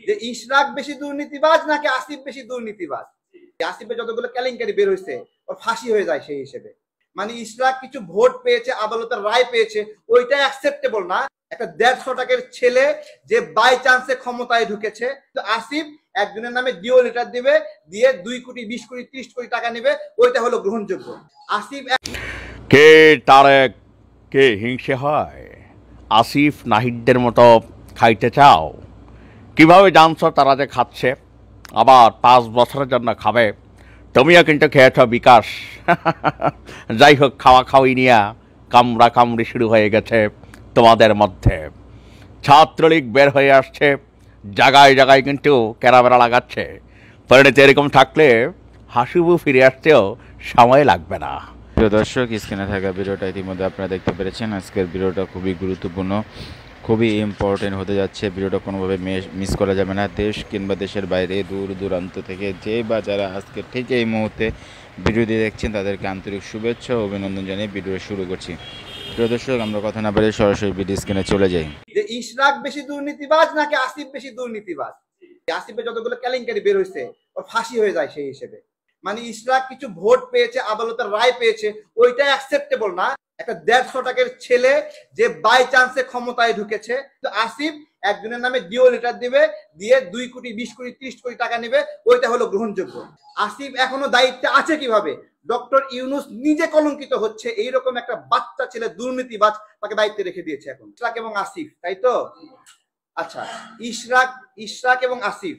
যে ইশরাক বেশি দুর্নীতিবাজ নাকি আসিফ বেশি দুর্নীতিবাজ। আসিফের যতগুলো কেলেঙ্কারি বের হয়েছে ওর ফাঁসি হয়ে যায় সেই হিসেবে। মানে ইশরাক কিছু ভোট পেয়েছে, আদালতের রায় পেয়েছে, ওইটা অ্যাকসেপ্টেবল না। একটা 150 টাকার ছেলে যে বাই চান্সে ক্ষমতায় ঢুকেছে, তো আসিফ একজনের নামে ডিও লেটার দিবে, দিয়ে 2 কোটি 20 কোটি 30 কোটি টাকা নেবে, ওইটা হলো গ্রহণযোগ্য। আসিফ কে তারেক কে হিংসে হয়? আসিফ নাহিদদের মতো খাইতে চাও? কিভাবে জানছো তারা যে খাচ্ছে, আবার 5 বছরের জন্য খাবে? তুমিও কিন্তু খেয়েছ বিকাশ। যাই হোক, খাওয়া খাওয়ি নিয়ে কামড়া কামড়ি শুরু হয়ে গেছে তোমাদের মধ্যে। ছাত্রলীগ বের হয়ে আসছে, জায়গায় জায়গায় কিন্তু কেরাবেরা লাগাচ্ছে। পরিণতি এরকম থাকলে হাসিবু ফিরে আসতেও সময় লাগবে না। প্রিয় দর্শক, স্ক্রিনে থাকা ভিডিওটা ইতিমধ্যে আপনারা দেখতে পেরেছেন। আজকের ভিডিওটা খুবই গুরুত্বপূর্ণ, খুবই ইম্পর্টেন্ট হতে যাচ্ছে। ভিডিওটা কোনোভাবে মিস করা যাবে না। দেশ কিংবা দেশের বাইরে দূর দূরান্ত থেকে যে বা যারা আজকে ঠিক এই মুহূর্তে ভিডিওটি দেখছেন তাদেরকে আন্তরিক শুভেচ্ছা ও অভিনন্দন জানিয়ে ভিডিও শুরু করছি। প্রিয় দর্শক, আমরা কথা না বলে সরাসরি ভিডিও স্ক্রিনে চলে যাই। যে ইশরাক বেশি দুর্নীতিবাজ নাকি আসিফ বেশি দুর্নীতিবাজ। আসিফের যতগুলো কেলেঙ্কারি বের হয়েছে ওর ফাঁসি হয়ে যায় সেই হিসেবে। মানে ইশরাক কিছু ভোট পেয়েছে, আদালতের রায় পেয়েছে, ওইটা অ্যাকসেপ্টেবল না। একটা 150 টাকার ছেলে যে বাই চান্সে ক্ষমতায় ঢুকেছে, তো আসিফ একজনের নামে ডিও লেটার দিবে, দিয়ে 2 কোটি 20 কোটি 30 কোটি টাকা নেবে, ওইটা হলো গ্রহণযোগ্য। আসিফ এখনো দায়িত্বে আছে কিভাবে? ডক্টর ইউনূস নিজে কলঙ্কিত হচ্ছে, এইরকম একটা বাচ্চা ছেলে দুর্নীতিবাজ তাকে দায়িত্বে রেখে দিয়েছে এখন। ইশরাক এবং আসিফ, তাই তো? আচ্ছা, ইশরাক এবং আসিফ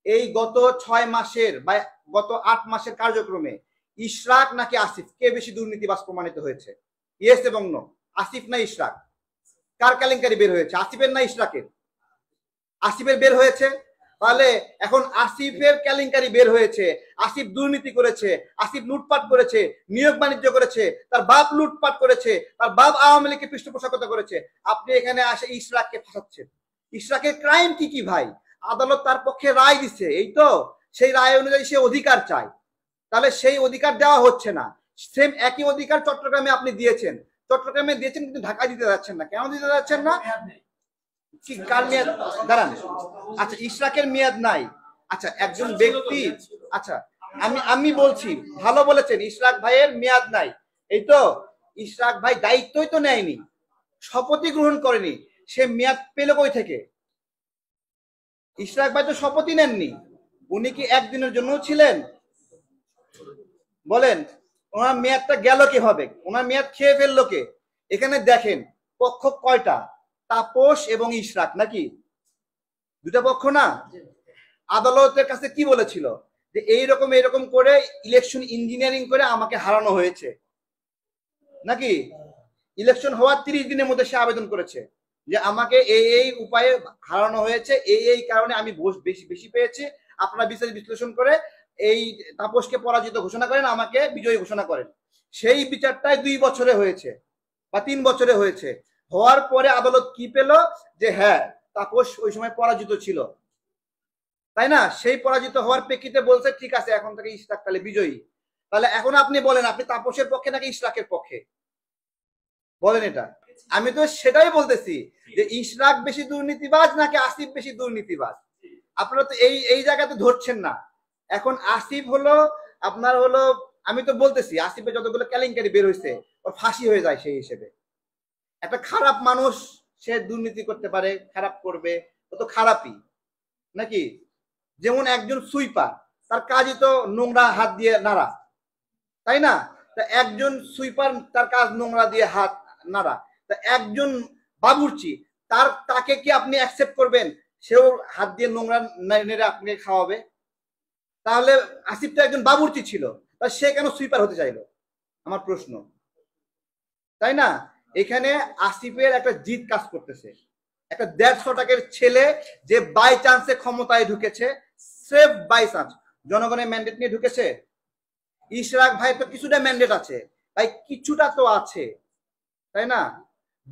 এই গত 6 মাসের বা গত 8 মাসের কার্যক্রমে ইশরাক নাকি আসিফ কে বেশি দুর্নীতিবাজ প্রমাণিত হয়েছে? ইয়েস এবং নো। আসিফ না ইশরাক? কার কেলেঙ্কারি বের হয়েছে, আসিফের না ইশরাকের? আসিফের বের হয়েছে। তাহলে এখন আসিফের কেলেঙ্কারি বের হয়েছে, আসিফ দুর্নীতি করেছে, আসিফ লুটপাট করেছে, নিয়োগ বাণিজ্য করেছে, তার বাপ লুটপাট করেছে, তার বাপ আওয়ামী লীগকে পৃষ্ঠপোষকতা করেছে। আপনি এখানে আসে ইশরাককে ফাঁসাচ্ছেন। ইশরাকের ক্রাইম কি কি ভাই? আদালত তার পক্ষে রায় দিচ্ছে, এই তো, সেই রায় অনুযায়ী সে অধিকার চায়, তাহলে সেই অধিকার দেওয়া হচ্ছে না। সেম একই অধিকার চট্টগ্রামে আপনি দিয়েছেন, চট্টগ্রামে দিয়েছেন কিন্তু ঢাকা দিতে যাচ্ছেন না। কেন দিতে যাচ্ছেন না? কি কার মেয়াদ? দাঁড়ান, আচ্ছা ইশরাকের মেয়াদ নাই। আচ্ছা একজন ব্যক্তি, আচ্ছা আমি বলছি, ভালো বলেছেন, ইশরাক ভাইয়ের মেয়াদ নাই, এই তো। ইশরাক ভাই দায়িত্বই তো নেয়নি, শপথই গ্রহণ করেনি, সে মেয়াদ পেল কই থেকে? ইশরাক ভাই তো শপথই নেননি। উনি কি একদিনের জন্য ছিলেন? বলেন, ওনার মেয়াদটা গেল কিভাবে? ওনার মেয়াদ খেয়ে ফেললো কে? এখানে দেখেন পক্ষ কয়টা, তাপস এবং ইশরাক, নাকি দুটা পক্ষ না? আদালতের কাছে কি বলেছিল? যে এইরকম করে ইলেকশন ইঞ্জিনিয়ারিং করে আমাকে হারানো হয়েছে, নাকি? ইলেকশন হওয়ার 30 দিনের মধ্যে সে আবেদন করেছে যে আমাকে এই উপায়ে হারানো হয়েছে, এই কারণে আমি ভোট বেশি পেয়েছি। আপনারা বিশ্লেষণ করে এই তাপসকে পরাজিত ঘোষণা করেন, আমাকে বিজয়ী ঘোষণা করেন। সেই বিচারটাই 2 বছরে হয়েছে বা 3 বছরে হয়েছে। হওয়ার পরে আদালত কি পেল? যে হ্যাঁ, তাপস ওই সময় পরাজিত ছিল, তাই না? সেই পরাজিত হওয়ার প্রেক্ষিতে বলছে ঠিক আছে, এখন থেকে ইশরাক তাহলে বিজয়ী। তাহলে এখন আপনি বলেন, আপনি তাপসের পক্ষে নাকি ইশরাকের পক্ষে? বলেন এটা। আমি তো সেটাই বলতেছি যে ইশরাক বেশি দুর্নীতিবাজ নাকি আসিফ বেশি দুর্নীতিবাজ। আপনারা তো এই জায়গাতে ধরছেন না। এখন আসিফ হলো আপনার হলো, আমি তো বলতেছি আসিফের যতগুলো কেলেঙ্কারি বের হয়েছে ওর ফাঁসি হয়ে যায় সেই হিসেবে। একটা খারাপ মানুষ সে দুর্নীতি করতে পারে, খারাপ করবে, ও তো খারাপই, নাকি? যেমন একজন সুইপার, তার কাজই তো নোংরা হাত দিয়ে নাড়া, তাই না? তা একজন সুইপার তার কাজ নোংরা দিয়ে হাত নাড়া। তা একজন বাবুর্চি, তাকে কি আপনি অ্যাকসেপ্ট করবেন সেও হাত দিয়ে নোংরা নেড়ে আপনি খাওয়াবে? তাহলে আসিফ তো একজন বাবুর্চি ছিল, তা সে কেন সুইপার হতে চাইলো? আমার প্রশ্ন, তাই না? এখানে আসিফের একটা জিত কাজ করতেছে। একটা 150 টাকার ছেলে যে বাই চান্সে ক্ষমতায় ঢুকেছে, সেফ বাই চান্স, জনগণের ম্যান্ডেট নিয়ে ঢুকেছে। ইশরাক ভাই তো কিছুটা ম্যান্ডেট আছে ভাই, কিছুটা তো আছে, তাই না?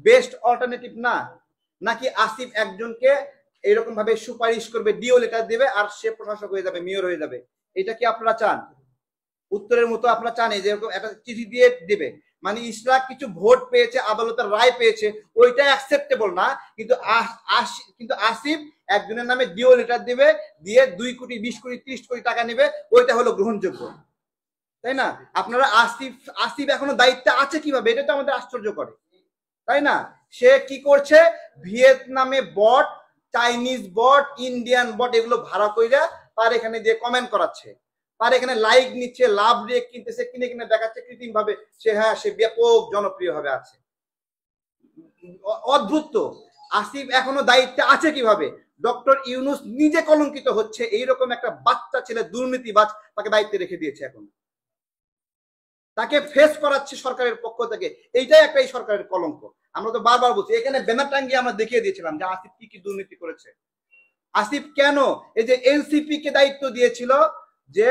বেস্ট অল্টারনেটিভ না? নাকি আসিফ একজনকে এরকম ভাবে সুপারিশ করবে, ডিও লেটার দেবে, আর সে প্রশাসক হয়ে যাবে, মেয়র হয়ে যাবে? এটা কি আপনারা চান? উত্তরের মতো আপনারা চান এই যে এরকম একটা চিঠি দিয়ে দেবে? মানে ইশরাক কিছু ভোট পেয়েছে, আদালতের রায় পেয়েছে, ওইটা অ্যাকসেপ্টেবল না। কিন্তু আসিফ একজনের নামে ডিও লেটার দিবে, দিয়ে 2 কোটি 20 কোটি 30 কোটি টাকা নেবে, ওইটা হলো গ্রহণযোগ্য, তাই না? আপনারা আসিফ এখনো দায়িত্বে আছে কিভাবে, এটা তো আমাদের আশ্চর্য করে, তাই না? সে কি করছে, ভিয়েতনামে বট, চাইনিজ বট, ইন্ডিয়ান বট এগুলো ভাড়া কইরা তার এখানে দিয়ে কমেন্ট করাচ্ছে, তার এখানে লাইক নিচ্ছে, লাভ রেক কিনতেছে, কিনে কিনে দেখাচ্ছে কৃত্রিম ভাবে সে ব্যাপক জনপ্রিয় ভাবে আছে। অদ্ভুত তো, আসিফ এখনো দায়িত্বে আছে কিভাবে? ডক্টর ইউনূস নিজে কলঙ্কিত হচ্ছে, এইরকম একটা বাচ্চা ছেলে দুর্নীতিবাজ তাকে দায়িত্বে রেখে দিয়েছে, এখন তাকে ফেস করাচ্ছে সরকারের পক্ষ থেকে। এইটাই একটা এই সরকারের কলঙ্ক। আমরা তো বারবার বলছি, এখানে ব্যানার টাঙ্গিয়ে আমরা দেখিয়ে দিয়েছিলাম যে আসিফ কি কি দুর্নীতি করেছে। আসিফ কেন এই যে এনসিপি কে দায়িত্ব দিয়েছিল, যে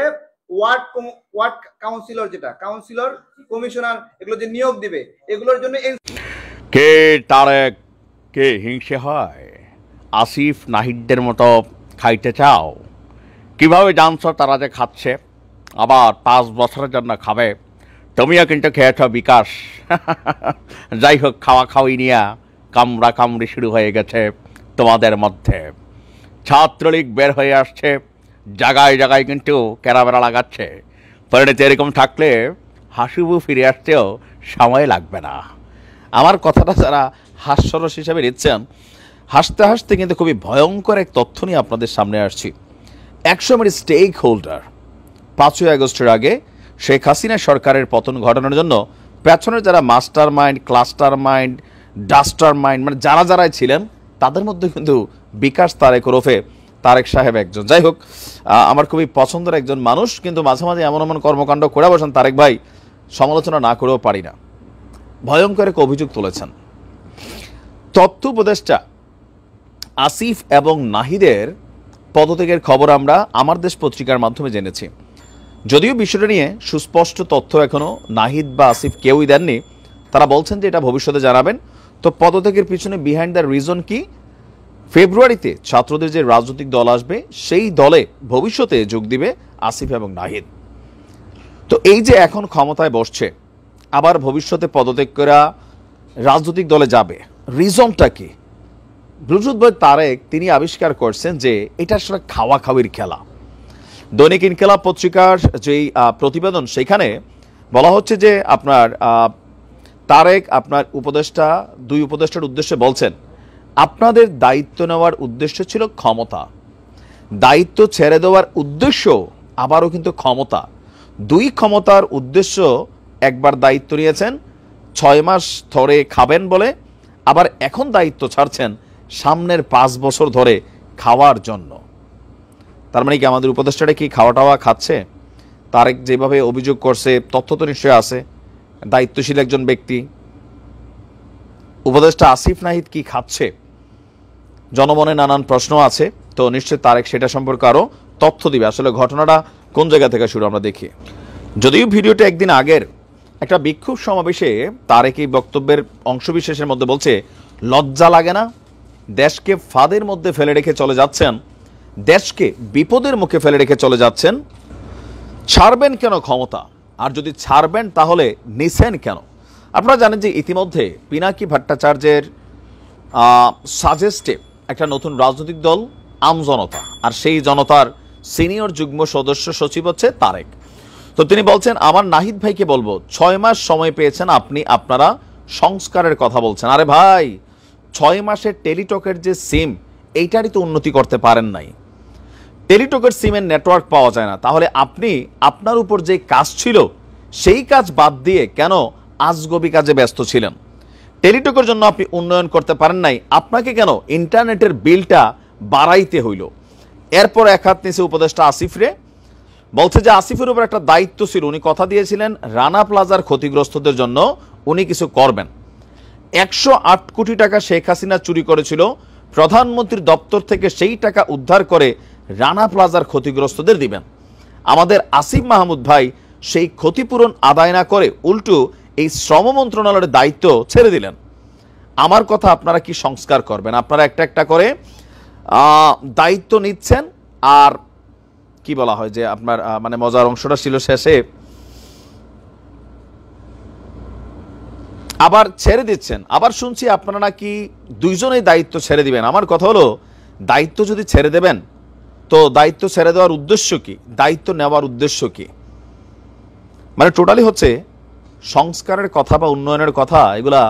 ওয়ার্ড কাউন্সিলর, যেটা কাউন্সিলর কমিশনার এগুলো যে নিয়োগ দিবে, এগুলোর জন্য কে তারেক কে হিংসে হয়? আসিফ নাহিদদের মতো খাইতে চাও? কিভাবে জানছো তারা যে খাচ্ছে, আবার 5 বছরের জন্য খাবে? তুমিও কিন্তু খেয়েছ বিকাশ। যাই হোক, খাওয়া খাওয়ি নিয়ে কামড়া কামড়ি শুরু হয়ে গেছে তোমাদের মধ্যে। ছাত্রলীগ বের হয়ে আসছে, জায়গায় জায়গায় কিন্তু কেরাবেরা লাগাচ্ছে। পরিণতি এরকম থাকলে হাসিবু ফিরে আসতেও সময় লাগবে না। আমার কথাটা যারা হাস্যরস হিসেবে নিচ্ছেন, হাসতে হাসতে কিন্তু খুবই ভয়ঙ্কর এক তথ্য নিয়ে আপনাদের সামনে আসছি। একসময় স্টেক হোল্ডার 5ই আগস্টের আগে শেখ হাসিনা সরকারের পতন ঘটানোর জন্য পেছনের যারা master mind, cluster mind, duster mind, মানে যারা যারাই ছিলেন, তাদের মধ্যে কিন্তু বিকাশ তারেক ওরফে তারেক সাহেব একজন। যাই হোক, আমার খুবই পছন্দের একজন মানুষ, কিন্তু মাঝে মাঝে এমন এমন কর্মকাণ্ড করে বসেন তারেক ভাই, সমালোচনা না করেও পারি না। ভয়ঙ্কর এক অভিযোগ তুলেছেন। তথ্য উপদেষ্টা আসিফ এবং নাহিদের পদত্যাগের খবর আমরা আমার দেশ পত্রিকার মাধ্যমে জেনেছি। যদিও বিষয়টা নিয়ে সুস্পষ্ট তথ্য এখনো নাহিদ বা আসিফ কেউই দেননি। তারা বলছেন যে এটা ভবিষ্যতে জানাবেন। তো পদত্যাগের পিছনে বিহাইন্ড দ্য রিজন কি? ফেব্রুয়ারিতে ছাত্রদের যে রাজনৈতিক দল আসবে, সেই দলে ভবিষ্যতে যোগ দিবে আসিফ এবং নাহিদ। তো এই যে এখন ক্ষমতায় বসছে, আবার ভবিষ্যতে পদত্যাগ করা রাজনৈতিক দলে যাবে, রিজনটা কি? ব্লুটুথ বয় তারেক তিনি আবিষ্কার করছেন যে এটা আসলে খাওয়া খাওয়ির খেলা। দৈনিক ইনকিলাব পত্রিকার যেই প্রতিবেদন, সেখানে বলা হচ্ছে যে আপনার তারেক আপনার উপদেষ্টা, 2 উপদেষ্টার উদ্দেশ্যে বলছেন, আপনাদের দায়িত্ব নেওয়ার উদ্দেশ্য ছিল ক্ষমতা, দায়িত্ব ছেড়ে দেওয়ার উদ্দেশ্য আবারও কিন্তু ক্ষমতা। 2 ক্ষমতার উদ্দেশ্য, একবার দায়িত্ব নিয়েছেন 6 মাস ধরে খাবেন বলে, আবার এখন দায়িত্ব ছাড়ছেন সামনের 5 বছর ধরে খাওয়ার জন্য। তার মানে কি আমাদের উপদেষ্টাটা কি খাওয়া টাওয়া খাচ্ছে? তারেক যেভাবে অভিযোগ করছে, তথ্য তো নিশ্চয়ই আছে, দায়িত্বশীল একজন ব্যক্তি। উপদেষ্টা আসিফ নাহিদ কি খাচ্ছে? জনমনে নানান প্রশ্ন আছে, তো নিশ্চয়ই তারেক সেটা সম্পর্কে আরও তথ্য দিবে। আসলে ঘটনাটা কোন জায়গা থেকে শুরু আমরা দেখি। যদিও ভিডিওটা একদিন আগের একটা বিক্ষোভ সমাবেশে তারেক এই বক্তব্যের অংশবিশেষের মধ্যে বলছে, লজ্জা লাগে না? দেশকে ফাঁদের মধ্যে ফেলে রেখে চলে যাচ্ছেন, দেশকে বিপদের মুখে ফেলে রেখে চলে যাচ্ছেন, ছাড়বেন কেন ক্ষমতা? আর যদি ছাড়বেন তাহলে নিছেন কেন? আপনারা জানেন যে ইতিমধ্যে পিনাকি ভট্টাচার্যের সাজেস্টে একটা নতুন রাজনৈতিক দল আমজনতা, আর সেই জনতার সিনিয়র যুগ্ম সদস্য সচিব হচ্ছে তারেক। তো তিনি বলছেন, আমার নাহিদ ভাইকে বলবো, 6 মাস সময় পেয়েছেন আপনি, আপনারা সংস্কারের কথা বলছেন। আরে ভাই, 6 মাসের টেলিটকের যে সিম, এইটারই তো উন্নতি করতে পারেন নাই। টেলিটকের সিমের নেটওয়ার্ক পাওয়া যায় না, তাহলে আপনি আপনার উপর যে কাজ ছিল সেই কাজ বাদ দিয়ে কেন আজগবি কাজে ব্যস্ত ছিলেন? টেলিটকের জন্য আপনি উন্নয়ন করতে পারেন নাই, আপনাকে কেন ইন্টারনেটের বিলটা বাড়াইতে হইল? এরপর এক হাত নিচে উপদেষ্টা আসিফরে বলছে যে আসিফের উপর একটা দায়িত্ব ছিল, উনি কথা দিয়েছিলেন রানা প্লাজার ক্ষতিগ্রস্তদের জন্য উনি কিছু করবেন। 108 কোটি টাকা শেখ হাসিনা চুরি করেছিল, প্রধানমন্ত্রীর দপ্তর থেকে সেই টাকা উদ্ধার করে রানা প্লাজার ক্ষতিগ্রস্তদের দিবেন। আমাদের আসিফ মাহমুদ ভাই সেই ক্ষতিপূরণ আদায় না করে উল্টো এই শ্রম মন্ত্রণালয়ের দায়িত্ব ছেড়ে দিলেন। আমার কথা, আপনারা কি সংস্কার করবেন? আপনারা একটা একটা করে দায়িত্ব নিচ্ছেন, আর কি বলা হয় যে আপনার মানে মজার অংশটা ছিল শেষে, আবার ছেড়ে দিচ্ছেন। আবার শুনছি আপনারা নাকি 2জনেই দায়িত্ব ছেড়ে দিবেন। আমার কথা হলো দায়িত্ব যদি ছেড়ে দেবেন, তো দায়িত্ব ছেড়ে দেওয়ার উদ্দেশ্য কি, দায়িত্ব নেওয়ার উদ্দেশ্য কি? মানে টোটালি হচ্ছে সংস্কারের কথা বা উন্নয়নের কথা এগুলা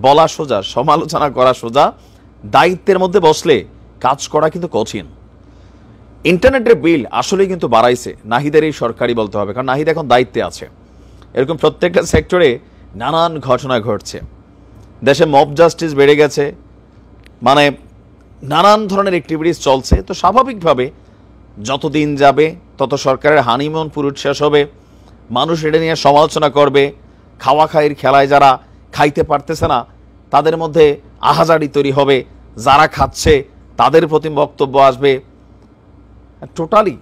বলা সোজা, সমালোচনা করা সোজা, দায়িত্বের মধ্যে বসলে কাজ করা কিন্তু কঠিন। ইন্টারনেটের বিল আসলেই কিন্তু বাড়াইছে নাহিদের এই সরকারই বলতে হবে, কারণ নাহিদ এখন দায়িত্বে আছে। এরকম প্রত্যেকটা সেক্টরে নানান ঘটনা ঘটছে, দেশে মব জাস্টিস বেড়ে গেছে, মানে নানান ধরনের অ্যাক্টিভিটিস চলছে। তো স্বাভাবিকভাবে যত দিন যাবে তত সরকারের হানিমুন পুরুষ শেষ হবে, মানুষ এটা নিয়ে সমালোচনা করবে, খাওয়া খাইয়ের খেলায় যারা খাইতে পারতেছে না তাদের মধ্যে আহাজারি তৈরি হবে, যারা খাচ্ছে তাদের প্রতি বক্তব্য আসবে। টোটালি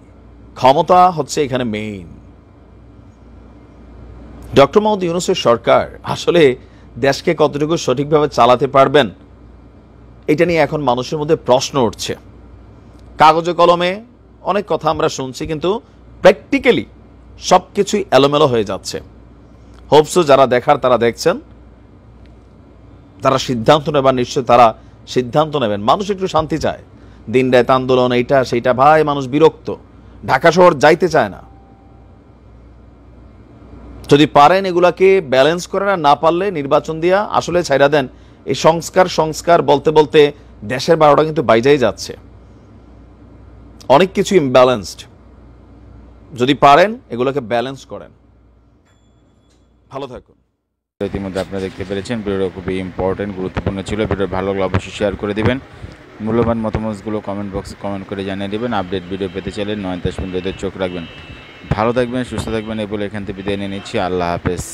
ক্ষমতা হচ্ছে এখানে মেইন। ডক্টর মোহাম্মদ ইউনূসের সরকার আসলে দেশকে কতটুকু সঠিকভাবে চালাতে পারবেন এটা নিয়ে এখন মানুষের মধ্যে প্রশ্ন উঠছে। কাগজে কলমে অনেক কথা আমরা শুনছি, কিন্তু প্র্যাকটিক্যালি সব কিছুই এলোমেলো হয়ে যাচ্ছে। হোপসো যারা দেখার তারা দেখছেন, যারা সিদ্ধান্ত নেবার নিশ্চয় তারা সিদ্ধান্ত নেবেন। মানুষ একটু শান্তি চায়, দিন রাত আন্দোলন এইটা সেইটা, ভাই মানুষ বিরক্ত, ঢাকা শহর যাইতে চায় না। যদি পারেন এগুলাকে ব্যালেন্স করে, না পারলে নির্বাচন দিয়া আসলে ছাইরা দেন। এই সংস্কার বলতে বলতে দেশের 12টা কিন্তু বাইজাই যাচ্ছে, অনেক কিছু ইমব্যালেন্সড। যদি পারেন এগুলোকে ব্যালেন্স করেন। ভালো থাকুন। ইতিমধ্যে আপনারা দেখতে পেরেছেন ভিডিওটা খুবই ইম্পর্টেন্ট, গুরুত্বপূর্ণ ছিল। ভিডিও ভালো লাগলে অবশ্যই শেয়ার করে দিবেন, মূল্যবান মতামতগুলো কমেন্ট বক্সে কমেন্ট করে জানিয়ে দেবেন। আপডেট ভিডিও পেতে চাইলে 9-10 মিনিটের চোখ রাখবেন। ভালো থাকবেন, সুস্থ থাকবেন, এই বলে এখান থেকে বিদায় নিয়ে নিচ্ছি। আল্লাহ হাফেজ।